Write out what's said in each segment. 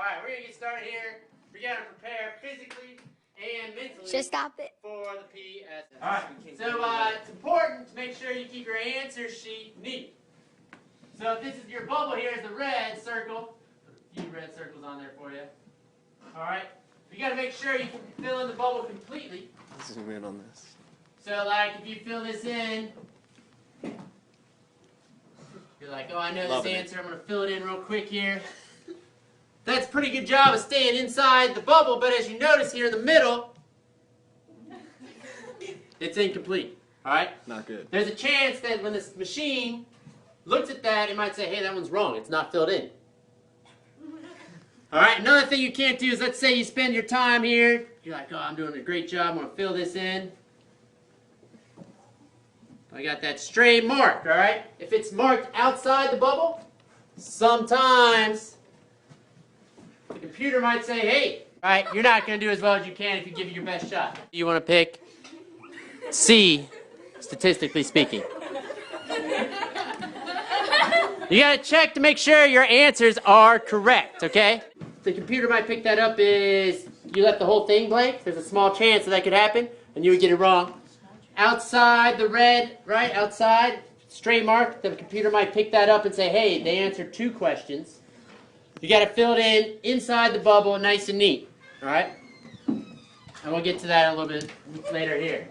Alright, we're going to get started here. We got to prepare physically and mentally Just stop it. for the PSSA. Alright, so it's important to make sure you keep your answer sheet neat. So if this is your bubble here is the red circle, put a few red circles on there for you. Alright, you got to make sure you can fill in the bubble completely. Zoom in on this. So like if you fill this in, you're like, oh, I know this answer, I'm going to fill it in real quick here. That's a pretty good job of staying inside the bubble, but as you notice here in the middle, it's incomplete. Alright? Not good. There's a chance that when this machine looks at that, it might say, hey, that one's wrong. It's not filled in. Alright, another thing you can't do is, let's say you spend your time here. You're like, oh, I'm doing a great job. I'm going to fill this in. I got that stray mark, alright? If it's marked outside the bubble, sometimes the computer might say, hey, alright, you're not going to do as well as you can if you give it your best shot. You want to pick C, statistically speaking. You got to check to make sure your answers are correct, okay? The computer might pick that up as you left the whole thing blank. There's a small chance that could happen, and you would get it wrong. Outside the red, right, outside, stray mark, the computer might pick that up and say, hey, they answered 2 questions. You got to fill it in inside the bubble, nice and neat, all right? And we'll get to that a little bit later here.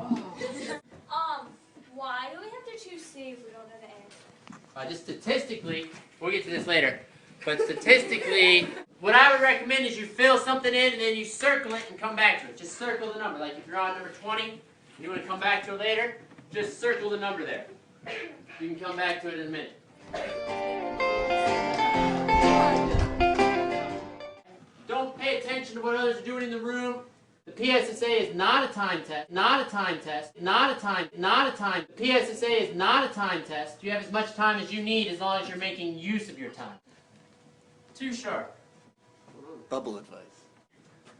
Why do we have to choose C if we don't know the answer? Just statistically, we'll get to this later, but statistically, what I would recommend is you fill something in and then you circle it and come back to it. Just circle the number. Like if you're on number 20 and you want to come back to it later, just circle the number there. You can come back to it in a minute. Don't pay attention to what others are doing in the room. The PSSA is not a time test. Not a time test. Not a time. The PSSA is not a time test. You have as much time as you need as long as you're making use of your time. Too sharp. Bubble advice.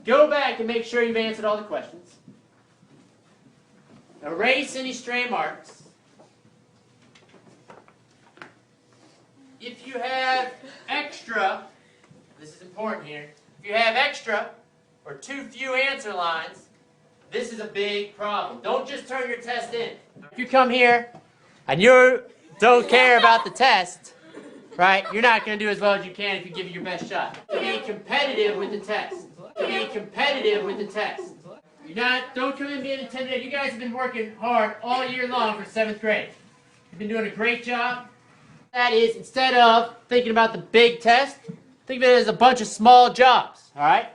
Go back and make sure you've answered all the questions. Erase any stray marks. If you have extra, this is important here, if you have extra or too few answer lines, this is a big problem. Don't just turn your test in. If you come here and you don't care about the test, right, you're not going to do as well as you can if you give it your best shot. Be competitive with the test. Be competitive with the test. Don't come in being intimidated. You guys have been working hard all year long for 7th grade. You've been doing a great job. That is, instead of thinking about the big test, think of it as a bunch of small jobs, all right?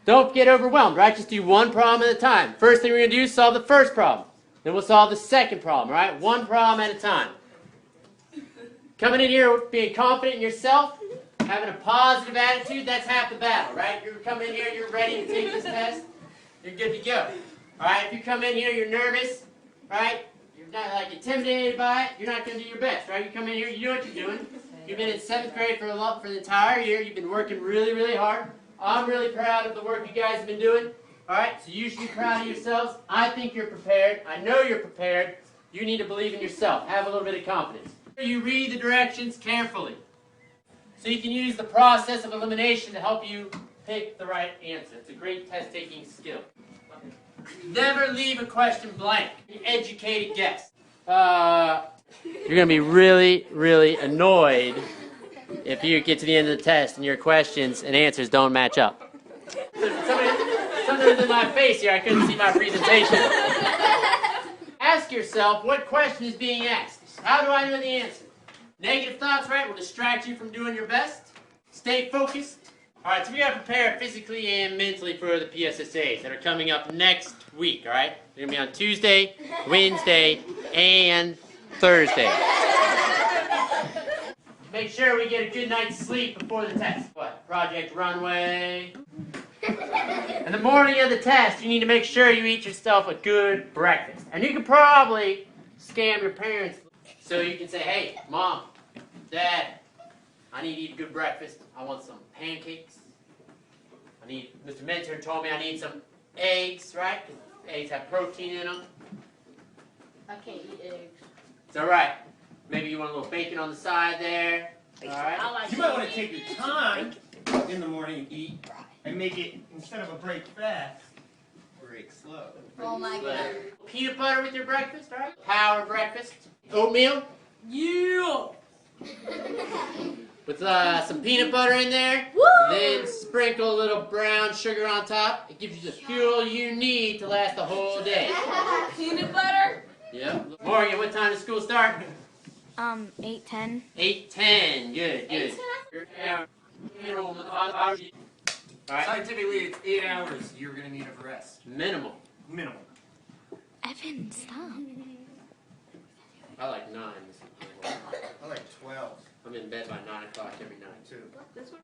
Don't get overwhelmed, right? Just do one problem at a time. First thing we're going to do is solve the first problem. Then we'll solve the second problem, all right? One problem at a time. Coming in here being confident in yourself, having a positive attitude, that's half the battle, right? You're coming in here, you're ready to take this test, you're good to go. All right, if you come in here, you're nervous, right? You're not like intimidated by it, you're not going to do your best, right? You come in here, you know what you're doing. You've been in 7th grade for the entire year. You've been working really, really hard. I'm really proud of the work you guys have been doing. All right, so you should be proud of yourselves. I think you're prepared. I know you're prepared. You need to believe in yourself. Have a little bit of confidence. You read the directions carefully, so you can use the process of elimination to help you pick the right answer. It's a great test-taking skill. Never leave a question blank. An educated guess. You're going to be really, really annoyed if you get to the end of the test and your questions and answers don't match up. Something was in my face here. I couldn't see my presentation. Ask yourself, what question is being asked? How do I know the answer? Negative thoughts, right, will distract you from doing your best. Stay focused. All right, so we got to prepare physically and mentally for the PSSAs that are coming up next week, all right? They're going to be on Tuesday, Wednesday, and Thursday. Make sure we get a good night's sleep before the test. What? Project Runway. In the morning of the test, you need to make sure you eat yourself a good breakfast. And you can probably scam your parents so you can say, hey, Mom, Dad, I need to eat a good breakfast. I want some pancakes. Mr. Mentor told me I need some eggs, right? Because eggs have protein in them. I can't eat eggs. It's all right. Maybe you want a little bacon on the side there. All right. to take your time in the morning and eat and make it, instead of a break fast, break slow. Oh my god. Peanut butter with your breakfast, right? Power breakfast. Oatmeal. Yeah! With some peanut butter in there. Woo! Then sprinkle a little brown sugar on top. It gives you the fuel you need to last the whole day. Peanut butter? Yep. Morgan, what time does school start? 8:10. 8:10. Good, good. 8:10? Alright. Scientifically, it's 8 hours you're going to need of rest. Minimal. Minimum. Evan, stop. I like 9. I like 12. I'm in bed by 9 o'clock every night. Too. This one?